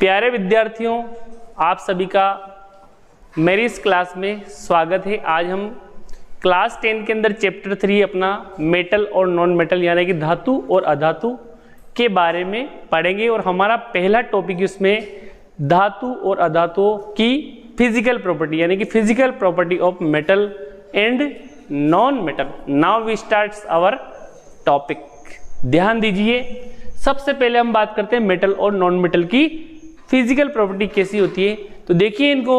प्यारे विद्यार्थियों, आप सभी का मेरी इस क्लास में स्वागत है। आज हम क्लास 10 के अंदर चैप्टर 3 अपना मेटल और नॉन मेटल यानी कि धातु और अधातु के बारे में पढ़ेंगे और हमारा पहला टॉपिक इसमें धातु और अधातुओं की फिजिकल प्रॉपर्टी यानी कि physical property of metal and non metal. Now we start our topic. ध्यान दीजिए, सबसे पहले हम बात करते हैं मेटल और नॉन मेटल की फिजिकल प्रॉपर्टी कैसी होती है। तो देखिए, इनको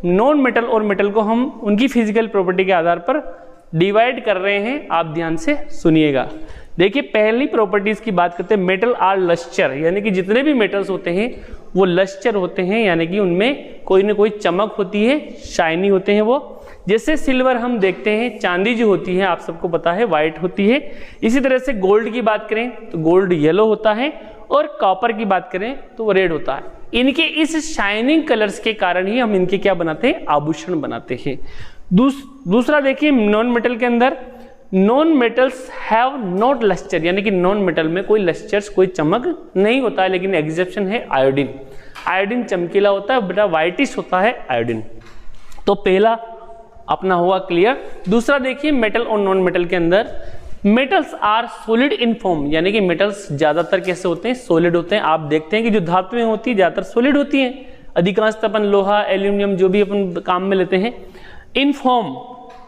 नॉन मेटल और मेटल को हम उनकी फिजिकल प्रॉपर्टी के आधार पर डिवाइड कर रहे हैं। आप ध्यान से सुनिएगा। देखिए, पहली प्रॉपर्टीज की बात करते हैं। मेटल आर लस्टर, यानी कि जितने भी मेटल्स होते हैं वो लस्टर होते हैं, यानी कि उनमें कोई ना कोई चमक होती है, शाइनी होते हैं वो। जैसे सिल्वर हम देखते हैं, चांदी जो होती है आप सबको पता है वाइट होती है। इसी तरह से गोल्ड की बात करें तो गोल्ड येलो होता है और कॉपर की बात करें तो वो रेड होता है। इनके इस शाइनिंग कलर्स के कारण ही हम इनके क्या बनाते हैं, आभूषण बनाते हैं। दूसरा देखिए, नॉन मेटल के अंदर non metals have not luster, यानी कि नॉन मेटल में कोई लस्टर्स कोई चमक नहीं होता है, लेकिन एग्जेप्शन है आयोडीन। आयोडीन चमकीला होता है, बेटा वाइटिश होता है आयोडीन। तो पहला अपना हुआ क्लियर। दूसरा देखिए, मेटल और नॉन मेटल के अंदर metals are solid in form, यानी कि मेटल्स ज्यादातर कैसे होते हैं, सॉलिड होते हैं। आप देखते हैं कि जो धातुएं होती है ज्यादातर सॉलिड होती हैं। अधिकांशतः अपन लोहा, एल्यूमिनियम जो भी अपन काम में लेते हैं इन फॉर्म।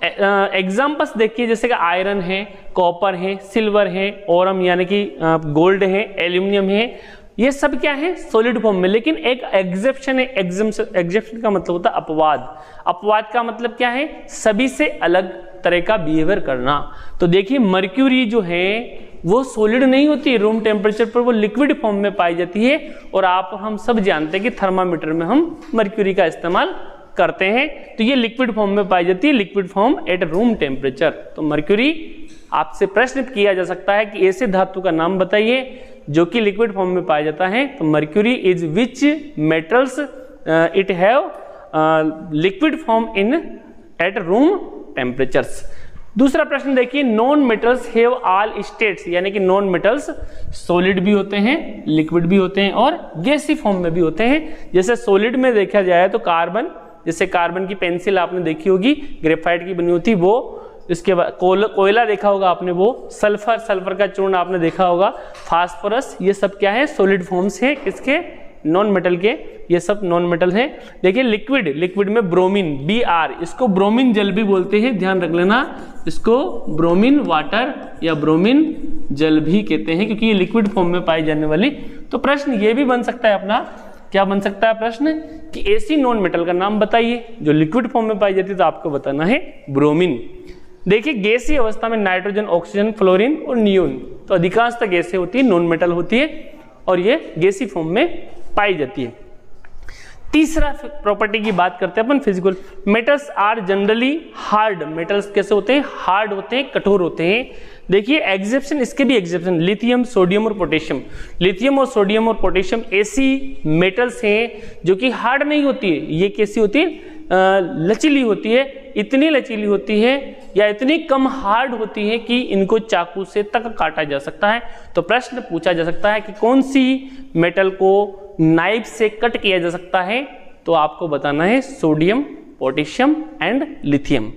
एग्जाम्पल्स देखिए, जैसे कि आयरन है, कॉपर है, सिल्वर है, ओरम यानी कि गोल्ड है, एल्यूमिनियम है, ये सब क्या है, सॉलिड फॉर्म में। लेकिन एक एग्जेप्शन है। एग्जेप्शन का मतलब होता है अपवाद। अपवाद का मतलब क्या है, सभी से अलग तरह का बिहेवियर करना। तो देखिए, मर्क्यूरी जो है वो सॉलिड नहीं होती, रूम टेम्परेचर पर वो लिक्विड फॉर्म में पाई जाती है। और आप हम सब जानते हैं कि थर्मामीटर में हम मर्क्यूरी का इस्तेमाल करते हैं, तो ये लिक्विड फॉर्म में पाई जाती है, liquid form at room temperature. तो मर्क्यूरी, आपसे प्रश्न किया जा सकता है कि ऐसे धातु का नाम बताइए जो कि लिक्विड फॉर्म में पाया जाता है। तो mercury is which metals it have liquid form in at room temperatures. दूसरा प्रश्न देखिए, non metals have all states, यानी कि नॉन मेटल्स सॉलिड भी होते हैं, लिक्विड भी होते हैं और गैसी फॉर्म में भी होते हैं। जैसे सॉलिड में देखा जाए तो कार्बन, जैसे कार्बन की पेंसिल आपने देखी होगी, ग्रेफाइट की बनी होती वो। इसके बाद कोयला देखा होगा आपने, वो सल्फर, सल्फर का चूर्ण आपने देखा होगा, फास्फोरस, ये सब क्या है, सॉलिड फॉर्म्स है किसके, नॉन मेटल के। ये सब नॉन मेटल है। देखिए, लिक्विड, लिक्विड में ब्रोमीन, Br, इसको ब्रोमीन जल भी बोलते हैं, ध्यान रख लेना। इसको ब्रोमीन वाटर या ब्रोमीन जल भी कहते हैं, क्योंकि ये लिक्विड फॉर्म में पाई जाने वाली। तो प्रश्न ये भी बन सकता है अपना, क्या बन सकता है प्रश्न, कि ऐसी नॉन मेटल का नाम बताइए जो लिक्विड फॉर्म में पाई जाती है। तो आपको बताना है ब्रोमीन। देखिए, गैसीय अवस्था में नाइट्रोजन, ऑक्सीजन, फ्लोरीन और नियोन, तो अधिकांशतः गैसें होती है, नॉन मेटल होती है और ये गैसी फॉर्म में पाई जाती है। तीसरा प्रॉपर्टी की बात करते हैं अपन, physical. Metals are generally hard, metals कैसे होते हैं, हार्ड होते हैं, कठोर होते हैं। देखिए, एग्जेप्शन, इसके भी एग्जेप्शन, लिथियम, सोडियम और पोटेशियम। लिथियम और सोडियम और पोटेशियम ऐसी मेटल्स हैं जो कि हार्ड नहीं होती है। ये कैसी होती है, लचीली होती है। इतनी लचीली होती है या इतनी कम हार्ड होती है कि इनको चाकू से तक काटा जा सकता है। तो प्रश्न पूछा जा सकता है कि कौन सी मेटल को नाइफ से कट किया जा सकता है। तो आपको बताना है sodium, potassium and lithium.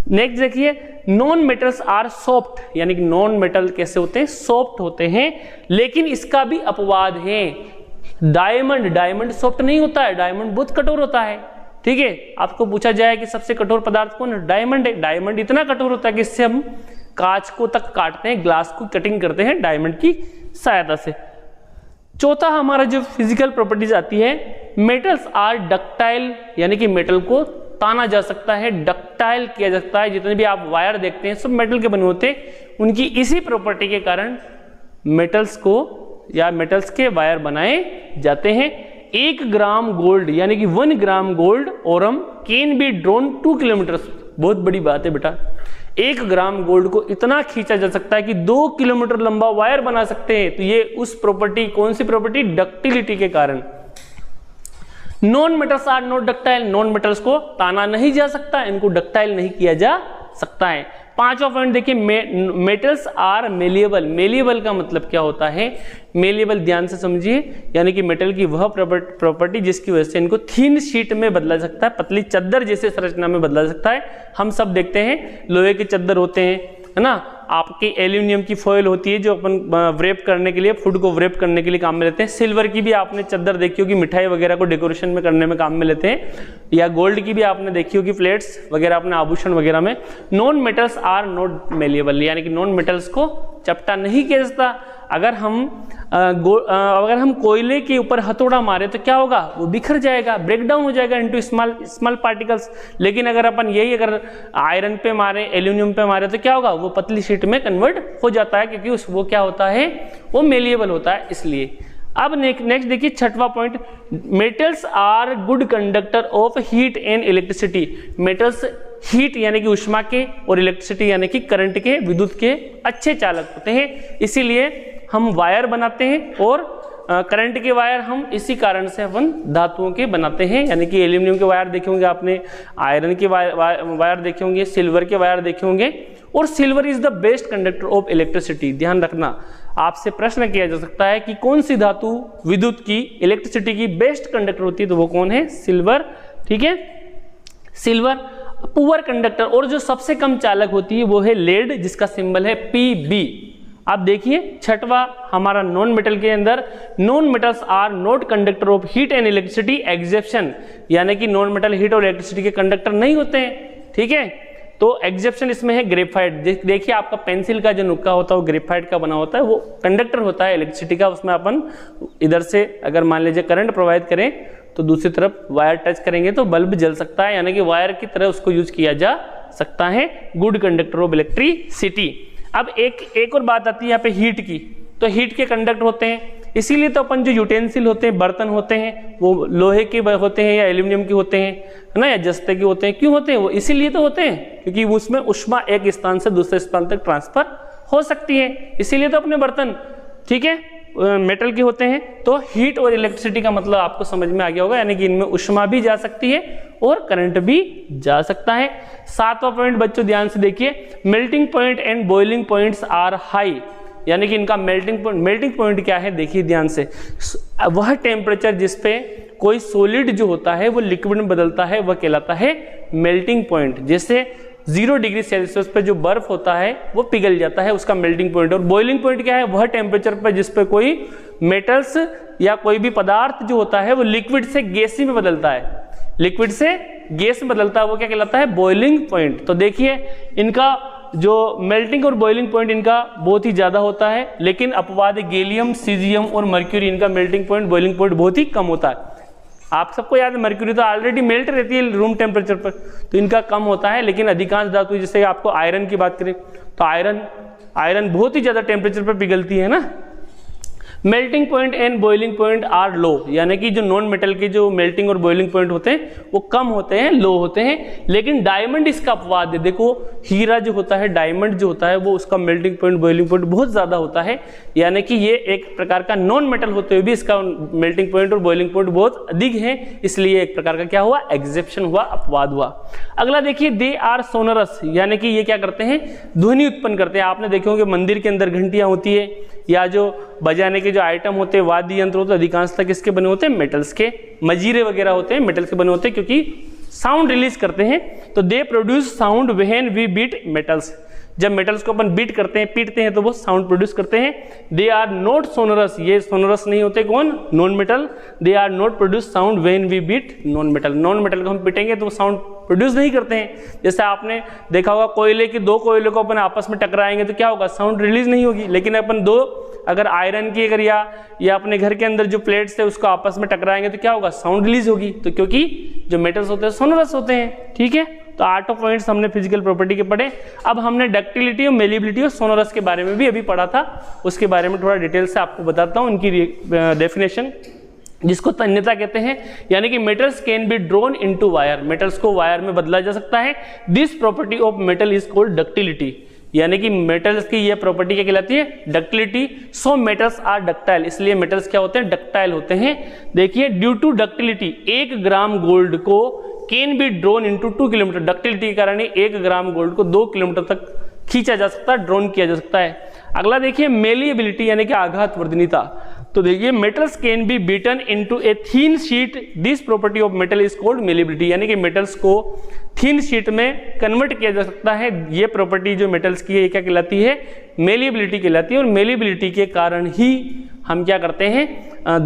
Next देखिए, नॉन मेटल्स आर सॉफ्ट, यानी कि नॉन मेटल कैसे होते हैं, सॉफ्ट होते हैं। लेकिन इसका भी अपवाद है। डायमंड, डायमंड सॉफ्ट नहीं होता है, डायमंड बहुत कठोर होता है। ठीक है, आपको पूछा जाए कि सबसे कठोर पदार्थ कौन है, डायमंड है। डायमंड इतना कठोर होता है कि इससे हम कांच को तक काटते हैं, ग्लास को कटिंग करते हैं डायमंड की सहायता से। चौथा हमारा जो फिजिकल प्रॉपर्टीज आती है, मेटल्स आर डक्टाइल, यानी कि मेटल को ताना जा सकता है, डक्टाइल किया जा सकता है। जितने भी आप वायर देखते हैं सब मेटल के बने होते हैं। उनकी इसी प्रॉपर्टी के कारण मेटल्स को या मेटल्स के वायर बनाए जाते हैं। 1 ग्राम गोल्ड, यानी कि 1 gram gold Oram can be drone 2 kilometre. बहुत बड़ी बात है बेटा, 1 ग्राम गोल्ड को इतना खींचा जा सकता है कि 2 किलोमीटर लंबा वायर बना सकते हैं। तो ये उस प्रॉपर्टी, कौन सी प्रॉपर्टी, डक्टिलिटी के कारण। Non metals are not ductile, non metals को ताना नहीं जा सकता, इनको डक्टाइल नहीं किया जा सकता है। पांचवा पॉइंट देखिए, मेटल्स आर मेलिएबल। मेलिएबल का मतलब क्या होता है? मेलिएबल ध्यान से समझिए, यानी कि मेटल की वह प्रॉपर्टी जिसकी वजह से इनको थिन शीट में बदला जा सकता है, पतली चद्दर जैसे संरचना में बदला जा सकता है। हम सब देखते हैं लोहे के चद्दर होते हैं, है ना, आपकी एल्यूमिनियम की फॉइल होती है जो अपन व्रेप करने के लिए, फूड को व्रेप करने के लिए काम में लेते हैं। सिल्वर की भी आपने चद्दर देखी होगी, मिठाई वगैरह को डेकोरेशन में करने में काम में लेते हैं, या गोल्ड की भी आपने देखी होगी, प्लेट्स वगैरह अपने आभूषण वगैरह में। Non metals are not malleable, यानी कि नॉन मेटल्स को चपटा नहीं किया जाता। अगर हम कोयले के ऊपर हथौड़ा मारे तो क्या होगा? वो बिखर जाएगा, ब्रेक डाउन हो जाएगा इनटू स्मॉल पार्टिकल्स। लेकिन अगर अपन यही अगर आयरन पे मारे, एल्यूमिनियम पे मारे तो क्या होगा? वो पतली शीट में कन्वर्ट हो जाता है, क्योंकि वो क्या होता है? वो मेलिएबल होता है, इसलिए। अब नेक्स्ट देखिए छठवां point, metals are good conductor of heat and electricity. Metals heat यानी कि ऊष्मा के और इलेक्ट्रिसिटी यानी कि करंट के, विद्युत के अच्छे चालक होते हैं, इसीलिए हम वायर बनाते हैं, और करंट के वायर हम इसी कारण से अपन धातुओं के बनाते हैं, यानी कि एल्यूमिनियम के वायर देखे होंगे आपने, आयरन के वायर देखे होंगे, सिल्वर के वायर देखे होंगे। और silver is the best conductor of electricity. ध्यान रखना, आपसे प्रश्न किया जा सकता है कि कौन सी धातु विद्युत की, इलेक्ट्रिसिटी की बेस्ट कंडक्टर होती है, तो वो कौन है? सिल्वर। ठीक है, सिल्वर पुअर कंडक्टर, और जो सबसे कम चालक होती है वो है लेड, जिसका सिंबल है PB। आप देखिए छठवा हमारा नॉन मेटल के अंदर, non metals are not conductor of heat and electricity exception, यानी कि नॉन मेटल हीट और इलेक्ट्रिसिटी के कंडक्टर नहीं होते हैं। ठीक है, तो एक्सेप्शन इसमें है ग्रेफाइट। देखिए आपका पेंसिल का जो नुक्का होता है वो ग्रेफाइट का बना होता है, वो कंडक्टर होता है इलेक्ट्रिसिटी का। उसमें अपन इधर से अगर मान लीजिए करंट प्रोवाइड करें तो दूसरी तरफ वायर टच करेंगे तो बल्ब जल सकता है, यानी कि वायर की तरह उसको यूज किया जा सकता है, गुड कंडक्टर ऑफ इलेक्ट्रिसिटी। अब एक और बात आती है यहाँ पे हीट की, तो हीट के कंडक्टर होते हैं, इसीलिए तो अपन जो यूटेंसिल होते हैं, बर्तन होते हैं, वो लोहे के होते हैं या एल्यूमिनियम के होते हैं, है ना, या जस्ते के होते हैं। क्यों होते हैं? वो इसीलिए तो होते हैं क्योंकि उसमें ऊष्मा एक स्थान से दूसरे स्थान तक ट्रांसफर हो सकती है, इसीलिए तो अपने बर्तन, ठीक है, मेटल के होते हैं। तो हीट और इलेक्ट्रिसिटी का मतलब आपको समझ में आ गया होगा, यानी कि इनमें ऊष्मा भी जा सकती है और करंट भी जा सकता है। सातवां पॉइंट बच्चों ध्यान से देखिए, melting point and boiling points are high, यानी कि इनका मेल्टिंग पॉइंट क्या है? देखिए ध्यान से, वह टेम्परेचर जिस पे कोई सॉलिड जो होता है वो लिक्विड में बदलता है वह कहलाता है मेल्टिंग पॉइंट। जैसे 0 डिग्री सेल्सियस पे जो बर्फ होता है वो पिघल जाता है, उसका मेल्टिंग पॉइंट। और बॉइलिंग पॉइंट क्या है? वह टेम्परेचर पर जिस पे कोई मेटल्स या कोई भी पदार्थ जो होता है वो लिक्विड से गैसी में बदलता है, लिक्विड से गैस में बदलता है, वो क्या कहलाता है? Boiling point. तो देखिए इनका जो मेल्टिंग और बॉइलिंग पॉइंट इनका बहुत ही ज्यादा होता है, लेकिन अपवाद गैलियम, सीजियम और मर्क्यूरी, इनका मेल्टिंग पॉइंट, बॉइलिंग पॉइंट बहुत ही कम होता है। आप सबको याद है मर्क्यूरी तो ऑलरेडी मेल्ट रहती है रूम टेम्परेचर पर, तो इनका कम होता है। लेकिन अधिकांश धातु, जैसे आपको आयरन की बात करें तो आयरन बहुत ही ज्यादा टेम्परेचर पर पिघलती है ना। Melting point and boiling point are low, यानी कि जो नॉन मेटल के जो मेल्टिंग और बॉइलिंग पॉइंट होते हैं वो कम होते हैं, लो होते हैं। लेकिन डायमंड इसका अपवाद है। देखो हीरा जो होता है, डायमंड जो होता है, वो उसका मेल्टिंग पॉइंट, बॉइलिंग पॉइंट बहुत ज्यादा होता है, यानी कि ये एक प्रकार का नॉन मेटल होते हुए भी इसका मेल्टिंग पॉइंट और बॉइलिंग पॉइंट बहुत अधिक है, इसलिए एक प्रकार का क्या हुआ? एक्सेप्शन हुआ, अपवाद हुआ। अगला देखिए, दे आर सोनरस, यानी कि ये क्या करते हैं? ध्वनि उत्पन्न करते हैं। आपने देखे होंगे मंदिर के अंदर घंटियां होती है या जो बजाने के जो आइटम होते हैं, वाद्य यंत्र होते हैं, अधिकांश तक किसके बने होते हैं? मेटल्स के। मजीरे वगैरह होते हैं मेटल्स के बने होते हैं, क्योंकि साउंड रिलीज करते हैं। तो they produce sound when we beat metals, जब मेटल्स को अपन बीट करते हैं, पीटते हैं, तो वो साउंड प्रोड्यूस करते हैं। दे आर नॉट सोनरस, ये सोनरस नहीं होते, कौन? Non metal. They are not produce sound when we beat non metal, non metal को हम पीटेंगे तो वो साउंड प्रोड्यूस नहीं करते हैं। जैसे आपने देखा होगा कोयले के दो कोयले को अपन आपस में टकराएंगे तो क्या होगा? साउंड रिलीज नहीं होगी। लेकिन अपन दो अगर आयरन की अगर या अपने घर के अंदर जो प्लेट्स है उसको आपस में टकराएंगे तो क्या होगा? साउंड रिलीज होगी। तो क्योंकि जो मेटल्स होते हैं सोनरस होते हैं, ठीक है। तो 8 पॉइंट्स हमने फिजिकल प्रॉपर्टी के पढ़े। अब हमने डक्टिलिटी और मेलिबिलिटी और सोनरस के बारे में भी अभी पढ़ा था, उसके बारे में थोड़ा डिटेल से आपको बताता हूँ उनकी डेफिनेशन, जिसको तन्यता कहते हैं। यानी कि metals can be drawn into wire, metals को वायर में बदला जा सकता है। This property of metal is called ductility, यानी कि मेटल्स की ये प्रॉपर्टी क्या कहलाती है? Ductility. So metals are ductile, इसलिए मेटल्स क्या होते हैं? डक्टाइल होते हैं। देखिए due to ductility 1 gram gold को can be drawn into 2 kilometre, ductility के कारण 1 ग्राम गोल्ड को 2 किलोमीटर तक खींचा जा सकता है, ड्रोन किया जा सकता है। अगला देखिए मेलिएबिलिटी यानी कि आघात वर्धनीयता। तो देखिए metals can B beaten into A thin sheet, this property of metal is called malleability, यानी कि मेटल्स को थीन शीट में कन्वर्ट किया जा सकता है। ये प्रॉपर्टी जो मेटल्स की है ये क्या कहलाती है, मेलिएबिलिटी कहलाती है। और मेलिएबिलिटी के कारण ही हम क्या करते हैं,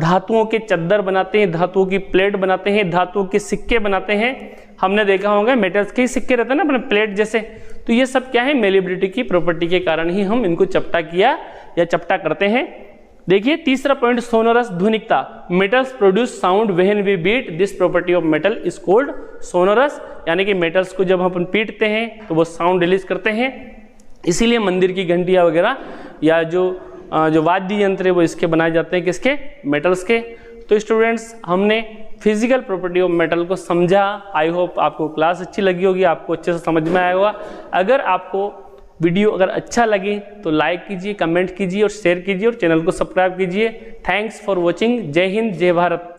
धातुओं के चद्दर बनाते हैं, धातुओं की प्लेट बनाते हैं, धातुओं के सिक्के बनाते हैं। हमने देखा होगा मेटल्स के सिक्के रहते हैं ना अपने प्लेट जैसे, तो ये सब क्या है, मेलिएबिलिटी की प्रॉपर्टी के कारण ही हम इनको चपटा किया या चपटा करते हैं। देखिए तीसरा पॉइंट सोनोरस ध्वनिकता, metals produce sound when we beat, this property of metal is called sonorous, यानी कि मेटल्स को जब हम पीटते हैं तो वो साउंड रिलीज करते हैं। इसीलिए मंदिर की घंटियां वगैरह या जो वाद्य यंत्र है वो इसके बनाए जाते हैं, किसके, मेटल्स के। तो स्टूडेंट्स हमने फिजिकल प्रॉपर्टी ऑफ मेटल को समझा। आई होप आपको क्लास अच्छी लगी होगी, आपको अच्छे से समझ में आया होगा। अगर आपको वीडियो अगर अच्छा लगे तो लाइक कीजिए, कमेंट कीजिए और शेयर कीजिए और चैनल को सब्सक्राइब कीजिए। Thanks for watching. जय हिंद, जय भारत।